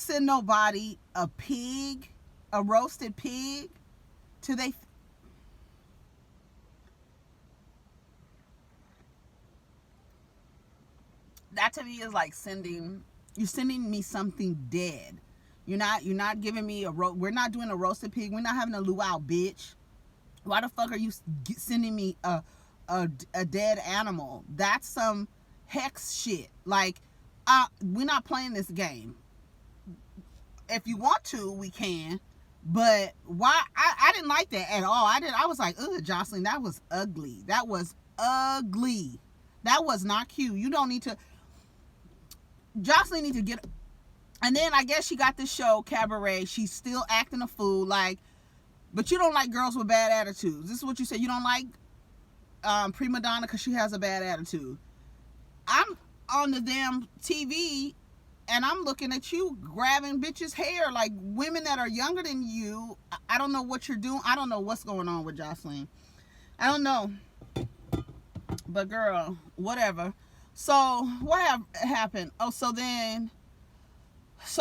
send nobody a pig, a roasted pig, to they. That to me is like you're sending me something dead. You're not giving me we're not doing a roasted pig. We're not having a luau, bitch. Why the fuck are you sending me a dead animal? That's some hex shit. Like, we're not playing this game. If you want to, we can. But why? I didn't like that at all. I was like, ugh, Jocelyn, that was ugly. That was ugly. That was not cute. You don't need to. Jocelyn need to get. And then I guess she got this show, Cabaret. She's still acting a fool. Like, but you don't like girls with bad attitudes. This is what you said. You don't like prima donna because she has a bad attitude. I'm on the damn TV and I'm looking at you grabbing bitches' hair, like women that are younger than you. I don't know what you're doing. I don't know what's going on with Jocelyn. I don't know. But girl, whatever. So what happened? Oh, so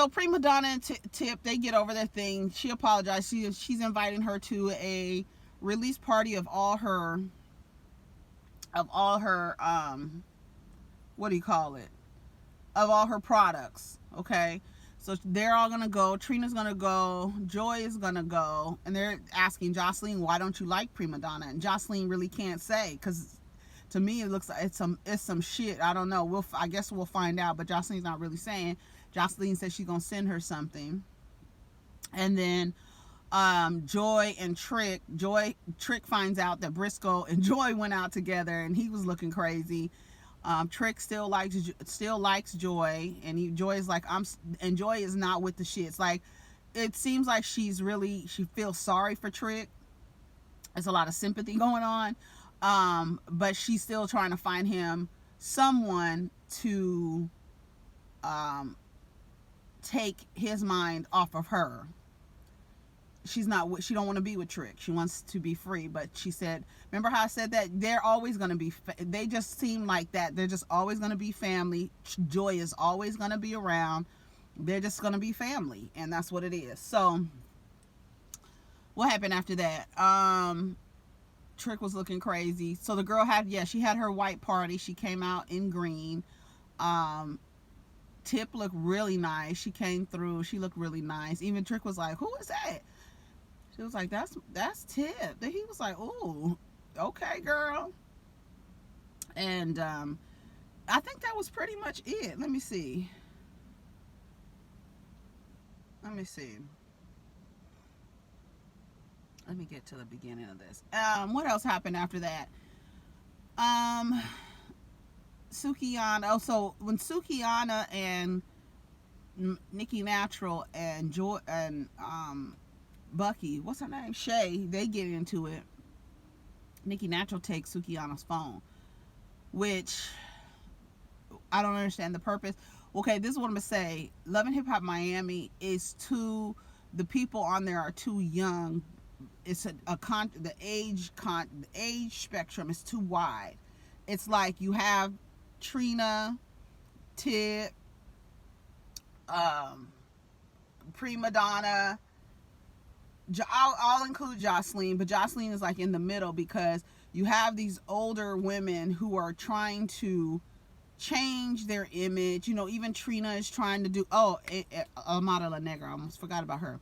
prima donna and Tip, they get over their thing. She apologized. She's inviting her to a release party of all her what do you call it? Of all her products. Okay. So they're all gonna go. Trina's gonna go. Joy is gonna go, and they're asking Jocelyn, "Why don't you like prima donna?" And Jocelyn really can't say, because to me it looks like it's some shit. I don't know. I guess we'll find out. But Jocelyn's not really saying. Jocelyn says she's gonna send her something, and then Joy and Trick finds out that Briscoe and Joy went out together, and he was looking crazy. Trick still likes Joy, and Joy is like, and Joy is not with the shit. It's like, it seems like she feels sorry for Trick. There's a lot of sympathy going on, but she's still trying to find him someone to take his mind off of her. She don't want to be with Trick. She wants to be free. But she said, remember how I said that they're always going to be, they just seem like that. They're just always going to be family. Joy is always going to be around. They're just going to be family. And that's what it is. So what happened after that? Trick was looking crazy. So the girl she had her white party. She came out in green. Tip looked really nice. She came through. She looked really nice. Even Trick was like, who is that? She was like, that's Tip. Then he was like, ooh, okay, girl. And I think that was pretty much it. Let me see. Let me get to the beginning of this. What else happened after that? Sukihana. Oh, so when Sukihana and Nikki Natural and Joy and Bucky, what's her name? Shay, they get into it. Nikki Natural takes Sukihana's phone, which I don't understand the purpose. Okay, this is what I'm gonna say. Love and Hip Hop Miami is the people on there are too young. It's the age spectrum is too wide. It's like you have Trina, Tip, prima donna. I'll include Jocelyn, but Jocelyn is like in the middle, because you have these older women who are trying to change their image. Even Trina is trying to do. Amara La Negra. I almost forgot about her.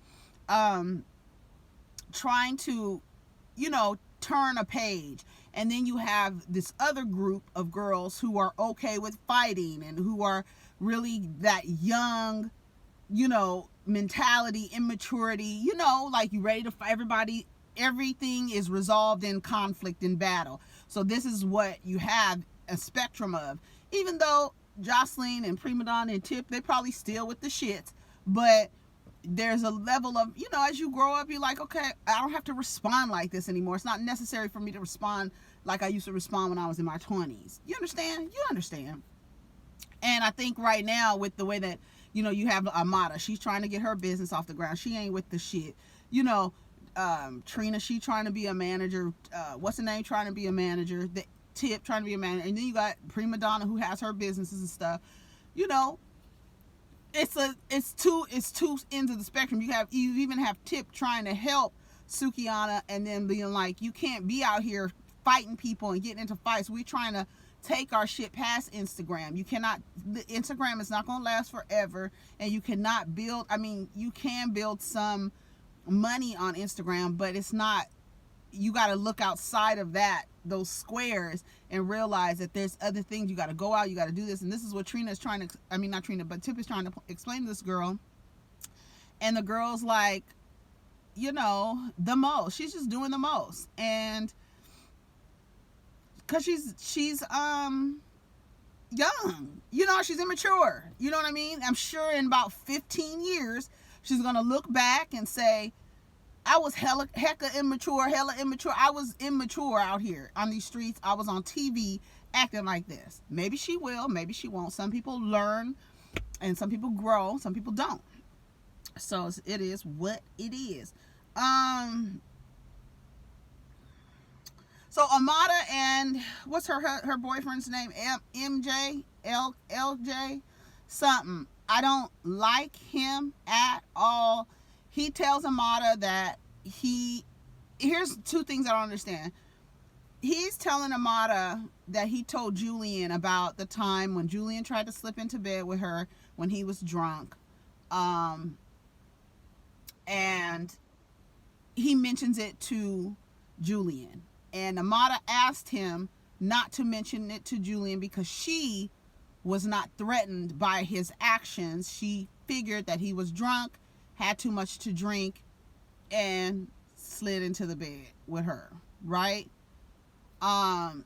Trying to, turn a page. And then you have this other group of girls who are okay with fighting and who are really that young, mentality, immaturity, like you ready to fight. Everything is resolved in conflict and battle. So this is what you have a spectrum of. Even though Jocelyn and Prima Donna and Tip, they probably still with the shits, but there's a level of, as you grow up, you're like, okay, I don't have to respond like this anymore. It's not necessary for me to respond like I used to respond when I was in my 20s. You understand? You understand. And I think right now, with the way that, you have Amada, she's trying to get her business off the ground. She ain't with the shit. Trina, she trying to be a manager. What's the name? Trying to be a manager. The Tip trying to be a manager. And then you got Prima Donna, who has her businesses and stuff. it's two ends of the spectrum. You even have Tip trying to help Sukihana, and then being like, you can't be out here fighting people and getting into fights. We're trying to take our shit past Instagram. You cannot, the Instagram is not going to last forever, and you cannot build, I mean, you can build some money on Instagram, but it's not, you got to look outside of that, those squares, and realize that there's other things. You got to go out, you got to do this. And this is what Trina is trying to, I mean, not Trina, but Tip is trying to explain to this girl. And the girl's like, you know, the most. She's just doing the most. And because she's young, you know, she's immature, you know what I mean. I'm sure in about 15 years she's gonna look back and say, I was hecka immature, I was immature out here on these streets. I was on TV acting like this. Maybe she will, maybe she won't. Some people learn and some people grow, some people don't. So it is what it is. So Amada and what's her boyfriend's name? MJ, LJ, something. I don't like him at all. He tells Amada that here's two things I don't understand. He's telling Amada that he told Julian about the time when Julian tried to slip into bed with her when he was drunk. And he mentions it to Julian. And Amada asked him not to mention it to Julian because she was not threatened by his actions. She figured that he was drunk, had too much to drink, and slid into the bed with her, right? And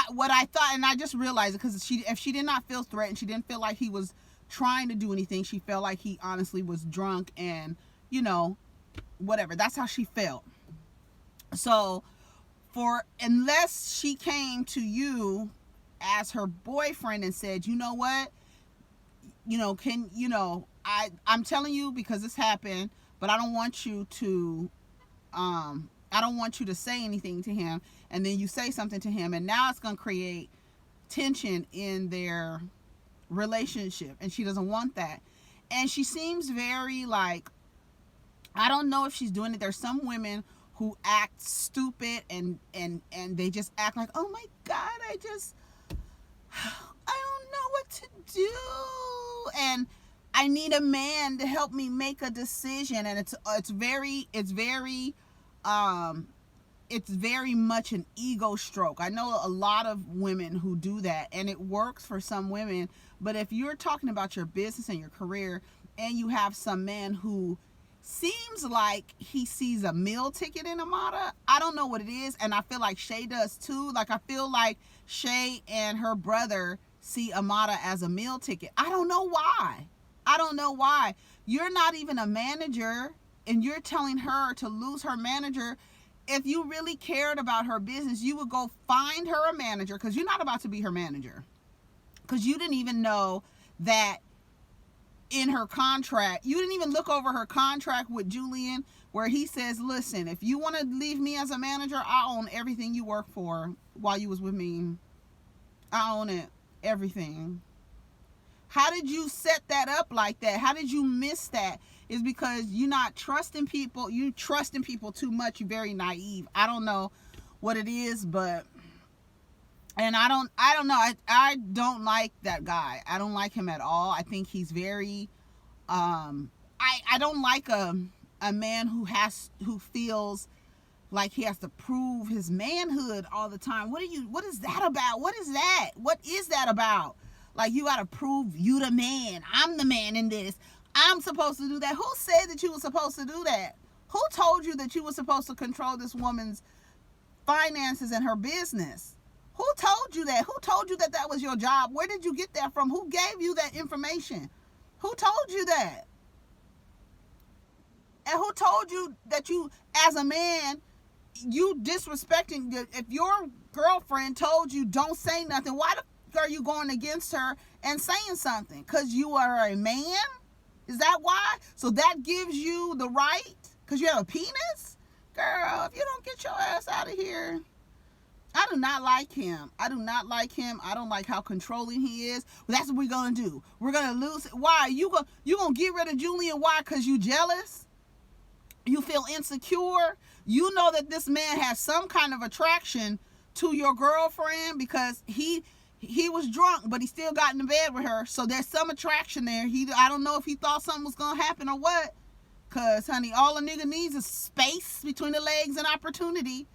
what I thought, and I just realized it, because if she did not feel threatened, she didn't feel like he was trying to do anything. She felt like he honestly was drunk and, you know, whatever. That's how she felt. So, unless she came to you as her boyfriend and said, you know what, you know, I'm telling you because this happened, but I don't want you to say anything to him, and then you say something to him, and now it's going to create tension in their relationship, and she doesn't want that. And she seems very like, I don't know if she's doing it. There's some women who act stupid and they just act like, oh my God, I don't know what to do, and I need a man to help me make a decision. And it's very much an ego stroke. I know a lot of women who do that, and it works for some women. But if you're talking about your business and your career, and you have some man who seems like he sees a meal ticket in Amada, I don't know what it is. And I feel like Shay does too. Like, I feel like Shay and her brother see Amada as a meal ticket. I don't know why. You're not even a manager, and you're telling her to lose her manager. If you really cared about her business, you would go find her a manager, because you're not about to be her manager, because you didn't even know that in her contract. You didn't even look over her contract with Julian, where he says, listen, if you want to leave me as a manager, I own everything you work for while you was with me. I own it, everything. How did you set that up like that? How did you miss that? It's because you're not trusting people. You trusting people too much. You're very naive. I don't know what it is, but, and I don't know. I don't like that guy. I don't like him at all. I think he's very, I don't like a man who feels like he has to prove his manhood all the time. What is that about? What is that about? Like, you got to prove you the man. I'm the man in this. I'm supposed to do that. Who said that you were supposed to do that? Who told you that you were supposed to control this woman's finances and her business? Who told you that? Who told you that that was your job? Where did you get that from? Who gave you that information? Who told you that? And who told you that you, as a man, you disrespecting, if your girlfriend told you don't say nothing, why the fuck are you going against her and saying something? Because you are a man? Is that why? So that gives you the right? Because you have a penis? Girl, if you don't get your ass out of here, I do not like him. I do not like him. I don't like how controlling he is. But that's what we're gonna do. We're gonna lose. Why? You gonna get rid of Julian? Why? Cause you jealous? You feel insecure? You know that this man has some kind of attraction to your girlfriend because he was drunk, but he still got in bed with her. So there's some attraction there. I don't know if he thought something was gonna happen or what. Cause honey, all a nigga needs is space between the legs and opportunity.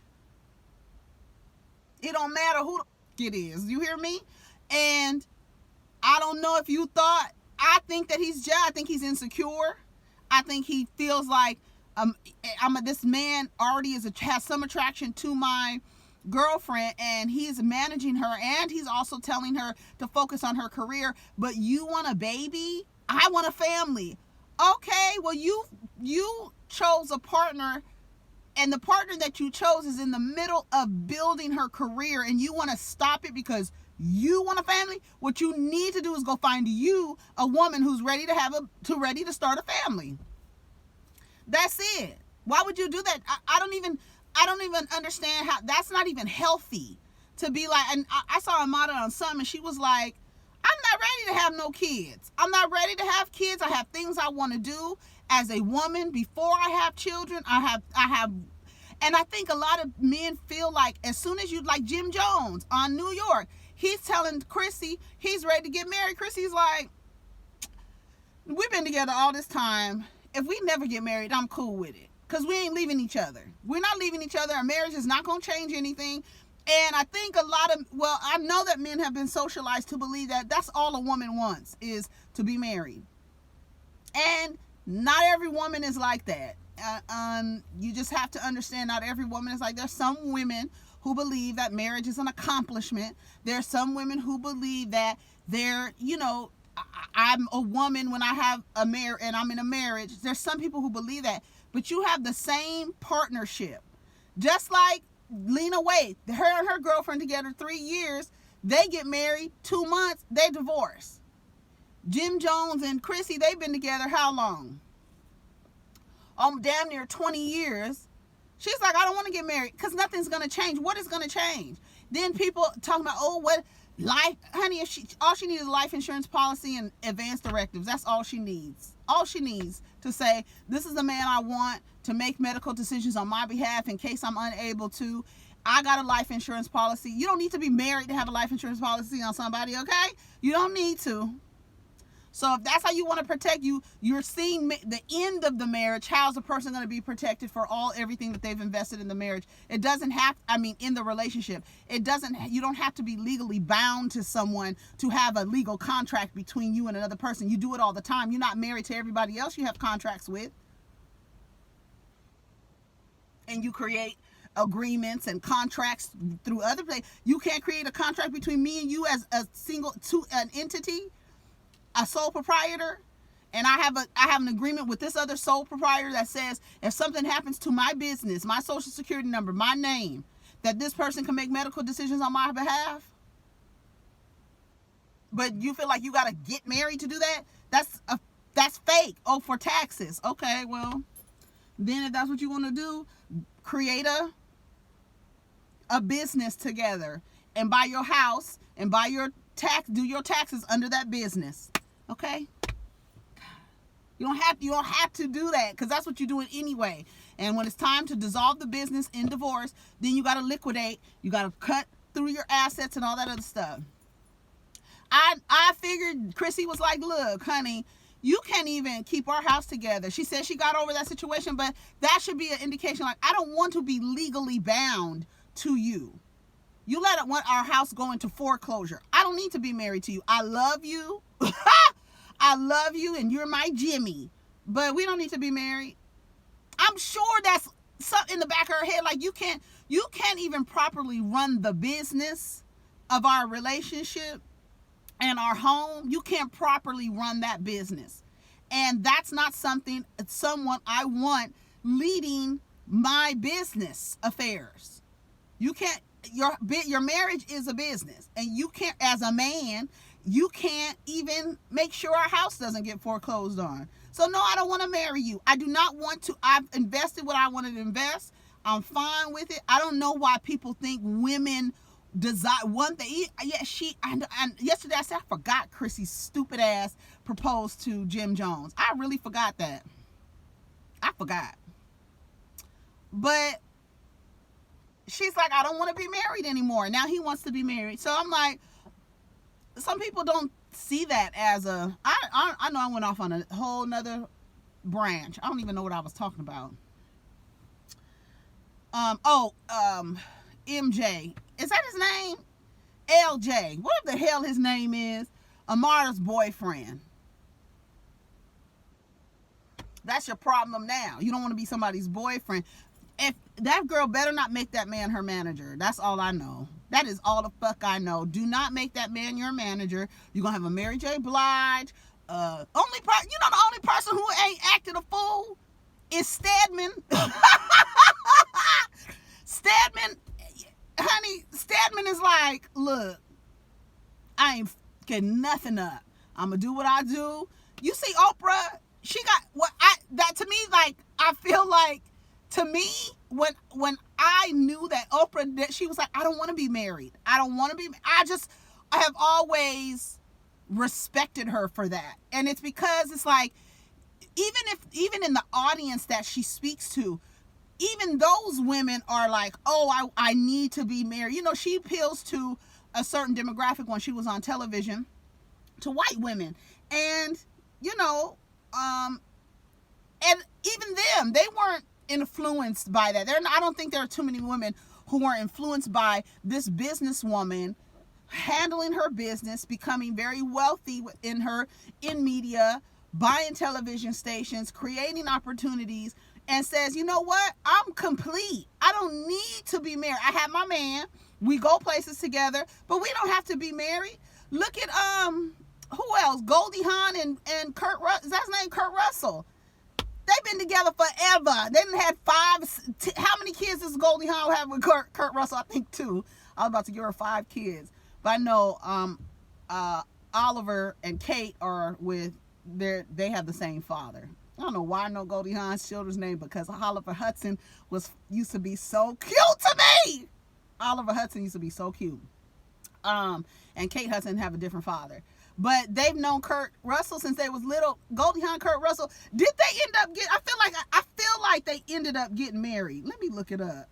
It don't matter who it is. You hear me? And I don't know if you thought. I think that he's jealous. I think he's insecure. I think he feels like this man already has some attraction to my girlfriend, and he's managing her, and he's also telling her to focus on her career. But you want a baby? I want a family. Okay, well you chose a partner, and the partner that you chose is in the middle of building her career, and you want to stop it because you want a family. What you need to do is go find you a woman who's ready to start a family. That's it. Why would you do that? I don't even understand how. That's not even healthy to be like. And I saw a model on something, and she was like, I'm not ready to have no kids. I'm not ready to have kids. I have things I want to do as a woman before I have children. I have, and I think a lot of men feel like as soon as you, like Jim Jones on New York, he's telling Chrissy he's ready to get married. Chrissy's like, we've been together all this time. If we never get married, I'm cool with it. Because we ain't leaving each other. We're not leaving each other. Our marriage is not going to change anything. And I think I know that men have been socialized to believe that that's all a woman wants is to be married. And not every woman is like that. You just have to understand not every woman is like that. There's some women who believe that marriage is an accomplishment. There's some women who believe that I'm a woman when I have a marriage and I'm in a marriage. There's some people who believe that. But you have the same partnership. Just like Lena Waithe, her and her girlfriend together 3 years, they get married, 2 months, they divorce. Jim Jones and Chrissy, they've been together how long? Damn near 20 years. She's like, I don't want to get married because nothing's going to change. What is going to change? Then people talking about, what life, honey, all she needs is a life insurance policy and advance directives. That's all she needs. All she needs to say, this is the man I want to make medical decisions on my behalf in case I'm unable to. I got a life insurance policy. You don't need to be married to have a life insurance policy on somebody, okay? You don't need to. So if that's how you want to protect you're seeing the end of the marriage. How's a person going to be protected for everything that they've invested in the marriage? It doesn't have, in the relationship. You don't have to be legally bound to someone to have a legal contract between you and another person. You do it all the time. You're not married to everybody else you have contracts with. And you create agreements and contracts through other places. You can't create a contract between me and you as an entity, a sole proprietor, and I have an agreement with this other sole proprietor that says if something happens to my business, my social security number, my name, that this person can make medical decisions on my behalf. But you feel like you got to get married to do that? That's fake. Oh, for taxes. Okay, well, then if that's what you want to do, create a business together and buy your house and do your taxes under that business. Okay? You don't have to do that because that's what you're doing anyway. And when it's time to dissolve the business in divorce, then you got to liquidate. You got to cut through your assets and all that other stuff. I figured Chrissy was like, look, honey, you can't even keep our house together. She said she got over that situation, but that should be an indication like, I don't want to be legally bound to you. You let our house go into foreclosure. I don't need to be married to you. I love you. I love you and you're my Jimmy. But we don't need to be married. I'm sure that's something in the back of her head. Like you can't even properly run the business of our relationship and our home. You can't properly run that business. And that's not someone I want leading my business affairs. You can't. Your marriage is a business, and you can't, as a man, you can't even make sure our house doesn't get foreclosed on. So no, I don't want to marry you. I do not want to. I've invested what I wanted to invest. I'm fine with it. I don't know why people think women desire one thing. Yeah, and yesterday I said I forgot Chrissy's stupid ass proposed to Jim Jones. I really forgot that. I forgot. But she's like, I don't want to be married anymore. Now he wants to be married. So I'm like, some people don't see that as a. I know I went off on a whole nother branch. I don't even know what I was talking about. MJ. Is that his name? LJ. Whatever the hell his name is. Amara's boyfriend. That's your problem now. You don't want to be somebody's boyfriend. If that girl better not make that man her manager. That's all I know. That is all the fuck I know. Do not make that man your manager. You're gonna have a Mary J. Blige. The only person who ain't acted a fool is Stedman. Stedman, honey, Stedman is like, look, I ain't getting nothing up. I'm gonna do what I do. You see Oprah, she got what to me, like, I feel like, to me, when I knew that Oprah, that she was like, I don't want to be married. I have always respected her for that. And it's because it's like, even in the audience that she speaks to, even those women are like, oh, I need to be married. You know, she appeals to a certain demographic when she was on television, to white women. And, and even them, they weren't influenced by that. I don't think there are too many women who are influenced by this businesswoman handling her business, becoming very wealthy in media, buying television stations, creating opportunities, and says, you know what? I'm complete. I don't need to be married. I have my man. We go places together, but we don't have to be married. Look at who else? Goldie Hawn and Kurt Russell. Is that his name? Kurt Russell. They've been together forever. They done had how many kids does Goldie Hawn have with Kurt Russell? I think 2. I was about to give her 5 kids. But I know Oliver and Kate are they have the same father. I don't know why I know Goldie Hawn's children's name, because Oliver Hudson used to be so cute to me. Oliver Hudson used to be so cute. And Kate Hudson have a different father. But they've known Kurt Russell since they was little. Goldie Hawn, Kurt Russell. Did they end up getting? I feel like they ended up getting married. Let me look it up.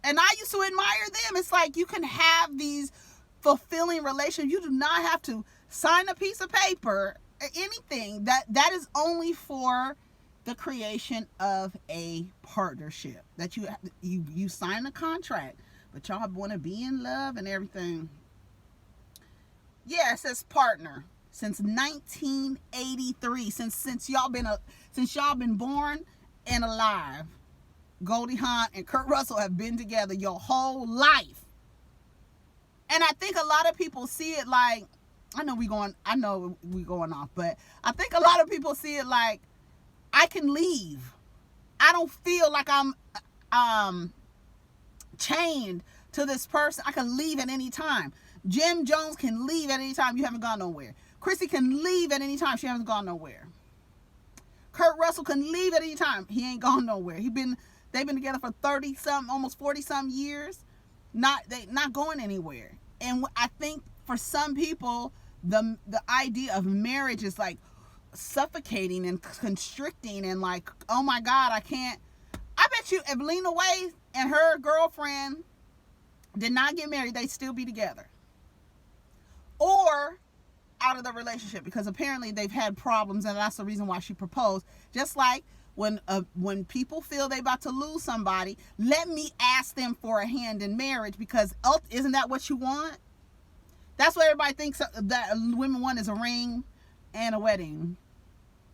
And I used to admire them. It's like, you can have these fulfilling relationships. You do not have to sign a piece of paper or anything. That is only for the creation of a partnership. That you sign a contract. But y'all want to be in love and everything. Yeah, it says partner since 1983. Since y'all been born and alive, Goldie Hawn and Kurt Russell have been together your whole life. And I think a lot of people see it like, I know we going off, but I think a lot of people see it like, I can leave. I don't feel like I'm chained to this person. I can leave at any time. Jim Jones can leave at any time. You haven't gone nowhere. Chrissy can leave at any time. She hasn't gone nowhere. Kurt Russell can leave at any time. He ain't gone nowhere. They've been together for 30-something, almost 40-something years. Not going anywhere. And I think for some people, the idea of marriage is like suffocating and constricting, and like, oh my God, I can't. I bet you if Lena Waithe and her girlfriend did not get married, they'd still be together. Or out of the relationship, because apparently they've had problems, and that's the reason why she proposed. Just like when people feel they about to lose somebody, let me ask them for a hand in marriage, because isn't that what you want? That's what everybody thinks that women want, is a ring and a wedding.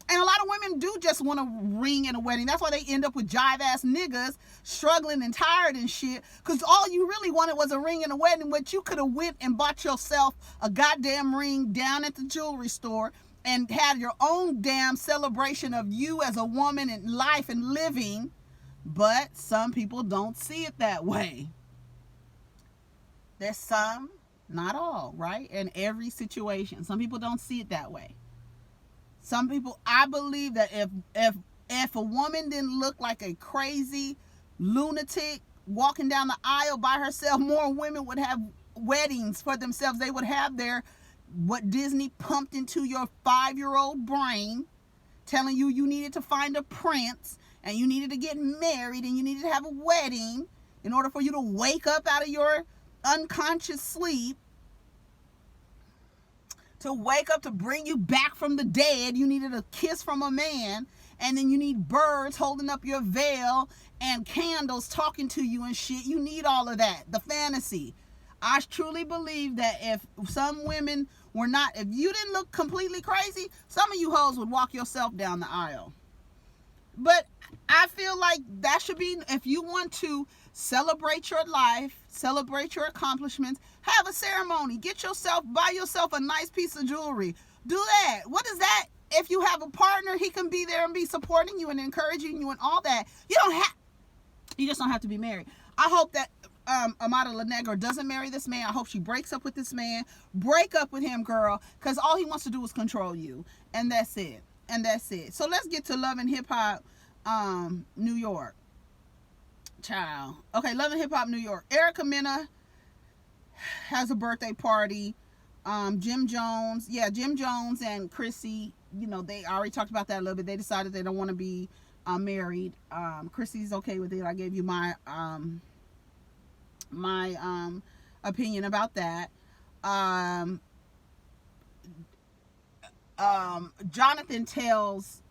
And a lot of women do just want a ring and a wedding. That's why they end up with jive-ass niggas struggling and tired and shit. Because all you really wanted was a ring and a wedding, which you could have went and bought yourself a goddamn ring down at the jewelry store and had your own damn celebration of you as a woman in life and living. But some people don't see it that way. There's some, not all, right? In every situation. Some people don't see it that way. Some people, I believe that if If a woman didn't look like a crazy lunatic walking down the aisle by herself, more women would have weddings for themselves. They would have their, what Disney pumped into your 5-year-old brain, telling you you needed to find a prince and you needed to get married and you needed to have a wedding in order for you to wake up out of your unconscious sleep. To wake up, to bring you back from the dead, you needed a kiss from a man. And then you need birds holding up your veil and candles talking to you and shit. You need all of that. The fantasy. I truly believe that if some women were not, if you didn't look completely crazy, some of you hoes would walk yourself down the aisle. But I feel like that should be, if you want to celebrate your life, celebrate your accomplishments, have a ceremony. Get yourself, buy yourself a nice piece of jewelry. Do that. What is that? If you have a partner, he can be there and be supporting you and encouraging you and all that. You just don't have to be married. I hope that Amara La Negra doesn't marry this man. I hope she breaks up with this man. Break up with him, girl, because all he wants to do is control you. And that's it. And that's it. So let's get to Love and Hip Hop New York. Child. Okay, Love and Hip Hop New York. Erica Mena has a birthday party. Jim Jones and Chrissy, you know, they already talked about that a little bit. They decided they don't want to be married. Chrissy's okay with it. I gave you my opinion about that. Jonathan tells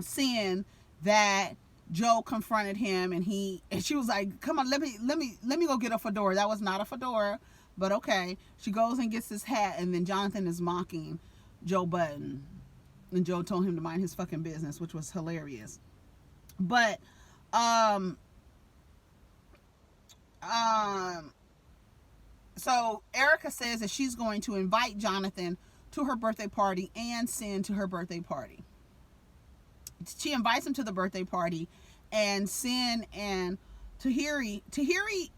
Cyn that Joe confronted him and she was like, come on, let me go get a fedora. That was not a fedora, but okay. She goes and gets his hat, and then Jonathan is mocking Joe Budden, and Joe told him to mind his fucking business, which was hilarious. But so Erica says that she's going to invite Jonathan to her birthday party and Cyn to her birthday party. She invites him to the birthday party, and Cyn and Tahiri,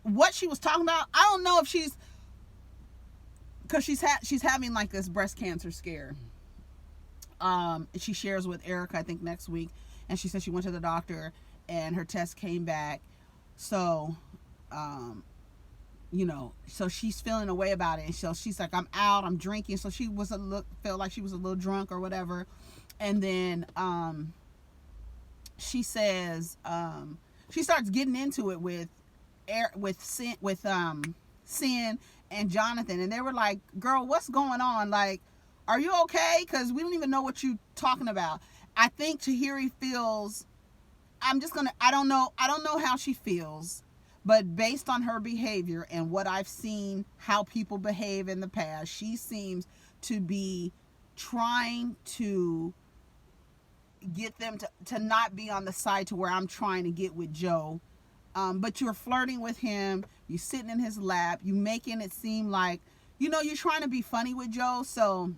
what she was talking about, I don't know if she's, because she's having like this breast cancer scare. She shares with Erica, I think next week, and she said she went to the doctor and her test came back. So, you know, so she's feeling a way about it, and so she's like, I'm out, I'm drinking. So she felt like she was a little drunk or whatever. And then she says, she starts getting into it with Cyn and Jonathan, and they were like, girl, what's going on? Like, are you okay? Because we don't even know what you're talking about. I think Tahiri feels, I don't know how she feels, but based on her behavior and what I've seen, how people behave in the past, she seems to be trying to get them to not be on the side to where I'm trying to get with Joe. But you're flirting with him, you're sitting in his lap, you making it seem like, you know, you're trying to be funny with Joe. So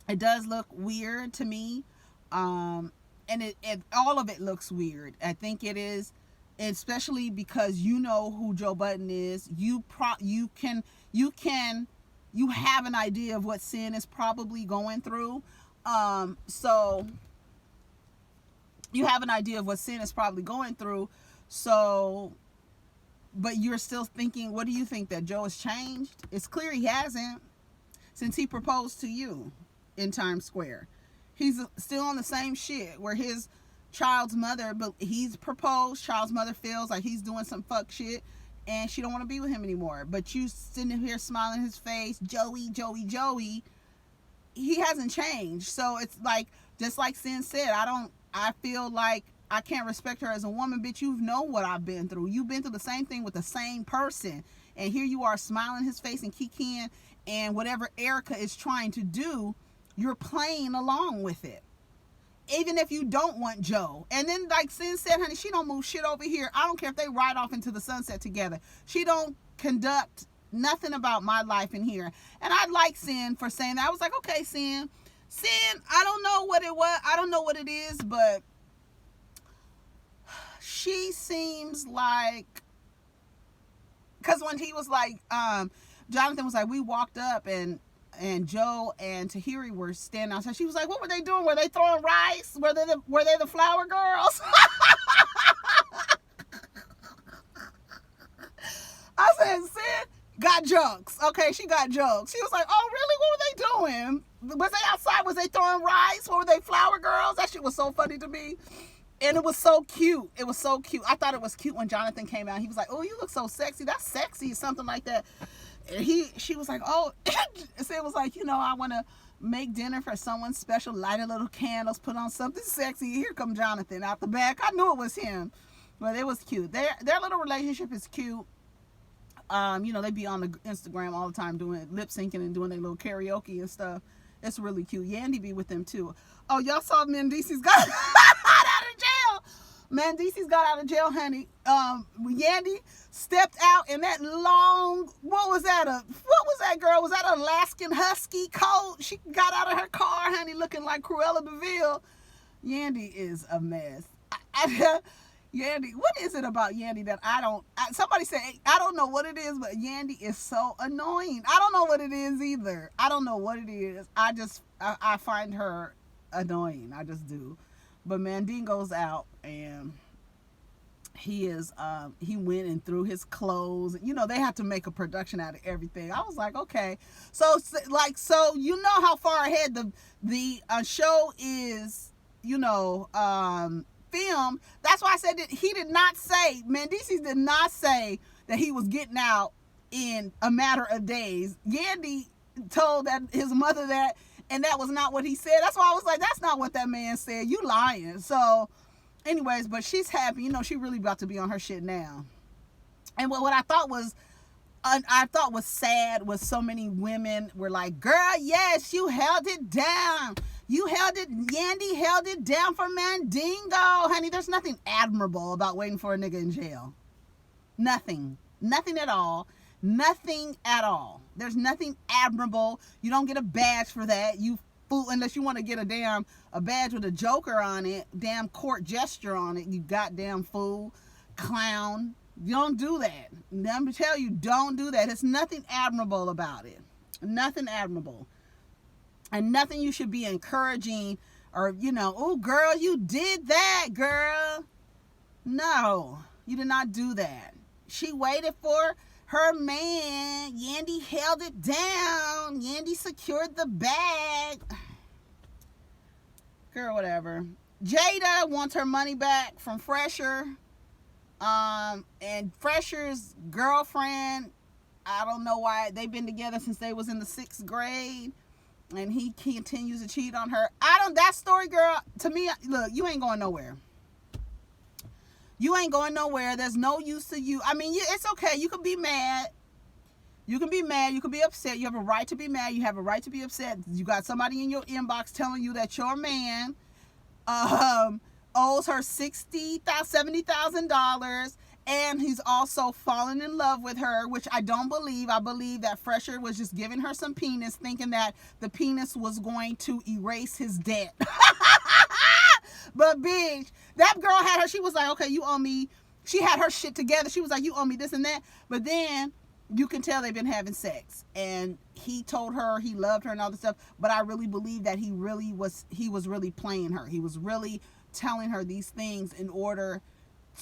it does look weird to me. And it all of it looks weird. I think it is, especially because you know who Joe Budden is. You have an idea of what Cyn is probably going through. So you have an idea of what Cyn is probably going through. So, but you're still thinking, what do you think, that Joe has changed? It's clear he hasn't, since he proposed to you in Times Square. He's still on the same shit where his child's mother, but he's proposed, child's mother feels like he's doing some fuck shit and she don't want to be with him anymore. But you sitting here smiling in his face, Joey, he hasn't changed. So it's like, just like Cyn said, I feel like I can't respect her as a woman. Bitch, you know what I've been through. You've been through the same thing with the same person, and here you are smiling in his face and kikiing, and whatever Erica is trying to do, you're playing along with it, even if you don't want Joe. And then, like Cyn said, honey, she don't move shit over here. I don't care if they ride off into the sunset together. She don't conduct nothing about my life in here. And I like Cyn for saying that. I was like, okay, Cyn, I don't know what it was. I don't know what it is, but she seems like, because when he was like, Jonathan was like, we walked up and and Joe and Tahiri were standing outside. She was like, "What were they doing? Were they throwing rice? Were they the flower girls?" I said, "Sid got jokes. Okay, she got jokes." She was like, "Oh, really? What were they doing? Was they outside? Was they throwing rice? What were they, flower girls?" That shit was so funny to me. And it was so cute. It was so cute. I thought it was cute when Jonathan came out. He was like, "Oh, you look so sexy. That's sexy," something like that. And she was like, "Oh," so it was like, I want to make dinner for someone special, light a little candles, put on something sexy. Here come Jonathan out the back. I knew it was him, but it was cute. Their little relationship is cute. They be on the Instagram all the time doing lip syncing and doing their little karaoke and stuff. It's really cute. Yandy be with them too. Oh, y'all saw Mendeecees got out of jail. Mendeecees got out of jail, honey. Yandy stepped out in that long, what was that girl? Was that an Alaskan Husky coat? She got out of her car, honey, looking like Cruella de Vil. Yandy is a mess. Yandy, what is it about Yandy that somebody said, I don't know what it is, but Yandy is so annoying. I don't know what it is either. I don't know what it is. I find her annoying. I just do. But Mandingo's out, and he went and threw his clothes. They have to make a production out of everything. I was like, okay. So how far ahead the show is, film. That's why I said that Mendeecees did not say that he was getting out in a matter of days. Yandy told his mother that, and that was not what he said. That's why I was like, that's not what that man said. You lying. So anyways, but she's happy. She really about to be on her shit now. And what I thought was sad was so many women were like, "Girl, yes, you held it down. Yandy held it down for Mandingo." Honey, there's nothing admirable about waiting for a nigga in jail. Nothing. Nothing at all. Nothing at all. There's nothing admirable. You don't get a badge for that. You fool, unless you want to get a badge with a Joker on it, damn court gesture on it, you goddamn fool, clown. You don't do that. Let me tell you, don't do that. There's nothing admirable about it. Nothing admirable. And nothing you should be encouraging or, "Oh, girl, you did that, girl." No, you did not do that. She waited for her man. Yandy held it down. Yandy secured the bag. Girl, whatever. Jada wants her money back from Fresher. And Fresher's girlfriend, I don't know why, they've been together since they was in the 6th grade. And he continues to cheat on her. That story, girl, to me, look, you ain't going nowhere. You ain't going nowhere. There's no use to you. I mean, it's okay. You can be mad. You can be mad. You can be upset. You have a right to be mad. You have a right to be upset. You got somebody in your inbox telling you that your man owes her $70,000. And he's also fallen in love with her, which I don't believe. I believe that Fresher was just giving her some penis, thinking that the penis was going to erase his debt. But bitch, that girl had her, she was like, "Okay, you owe me." She had her shit together. She was like, "You owe me this and that." But then you can tell they've been having sex. And he told her he loved her and all this stuff. But I really believe that he was really playing her. He was really telling her these things in order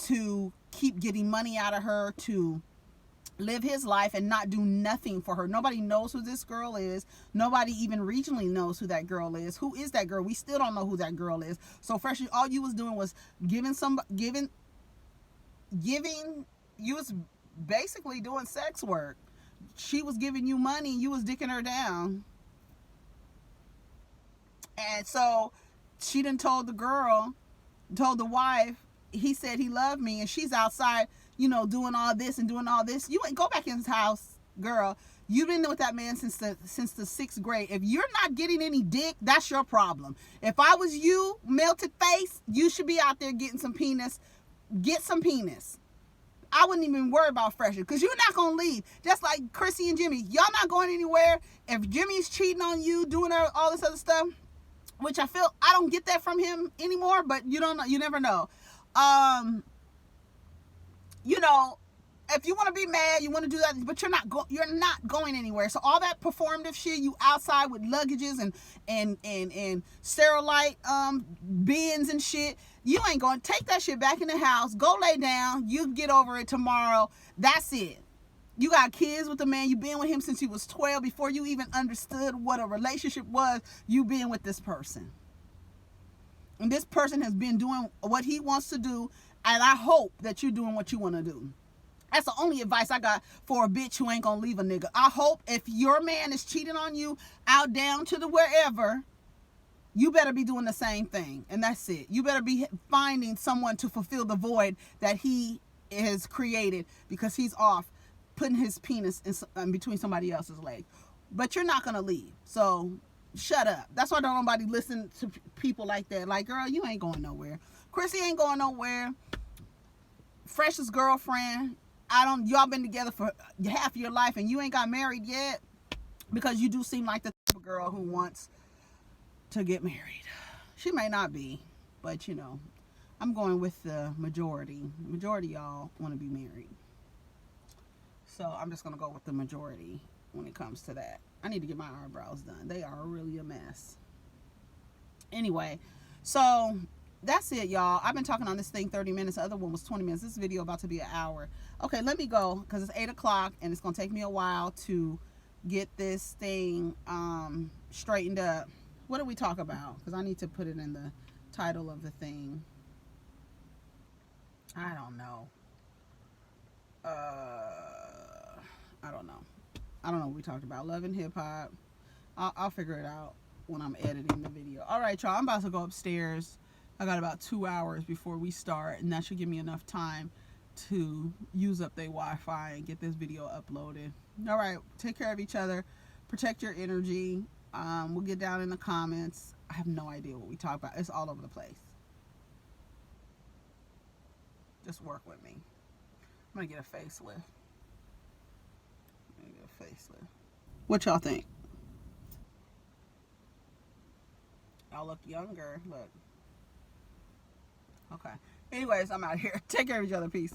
to keep getting money out of her, to live his life and not do nothing for her. Nobody knows who this girl is. Nobody even regionally knows who that girl is. Who is that girl? We still don't know who that girl is. So Freshly, all you was doing was giving, you was basically doing sex work. She was giving you money, you was dicking her down. And so she done told the wife, he said he loved me, and she's outside, doing all this and doing all this. You ain't go back in his house, girl. You've been with that man since the 6th grade. If you're not getting any dick, that's your problem. If I was you, melted face, you should be out there getting some penis. Get some penis. I wouldn't even worry about Fresher, because you're not going to leave. Just like Chrissy and Jimmy. Y'all not going anywhere. If Jimmy's cheating on you, doing all this other stuff, which I don't get that from him anymore, but you don't know. You never know. if you want to be mad, you want to do that, but you're not going anywhere. So all that performative shit, you outside with luggages and sterilite bins and shit, you ain't going to take that shit back in the house. Go lay down. You get over it tomorrow. That's it. You got kids with the man. You've been with him since you was 12. Before you even understood what a relationship was, you been with this person. And this person has been doing what he wants to do, and I hope that you're doing what you want to do. That's the only advice I got for a bitch who ain't gonna leave a nigga. I hope if your man is cheating on you out down to the wherever, you better be doing the same thing. And that's it. You better be finding someone to fulfill the void that he has created because he's off putting his penis in between somebody else's legs. But you're not gonna leave. So shut up. That's why don't nobody listen to people like that. Like, girl, you ain't going nowhere. Chrissy ain't going nowhere. Freshest girlfriend. Y'all been together for half your life and you ain't got married yet, because you do seem like the type of girl who wants to get married. She may not be, but you know, I'm going with the majority. Majority y'all want to be married. So I'm just going to go with the majority when it comes to that. I need to get my eyebrows done. They are really a mess. Anyway, so that's it, y'all. I've been talking on this thing 30 minutes. The other one was 20 minutes. This video about to be an hour. Okay, let me go because it's 8 o'clock and it's going to take me a while to get this thing straightened up. What do we talk about? Because I need to put it in the title of the thing. I don't know. I don't know. I don't know what we talked about. Love and hip hop. I'll figure it out when I'm editing the video. All right, y'all. I'm about to go upstairs. I got about 2 hours before we start, and that should give me enough time to use up their Wi-Fi and get this video uploaded. All right. Take care of each other. Protect your energy. We'll get down in the comments. I have no idea what we talk about. It's all over the place. Just work with me. I'm going to get a facelift. What y'all think? Y'all look younger. Look. Okay. Anyways, I'm out of here. Take care of each other. Peace.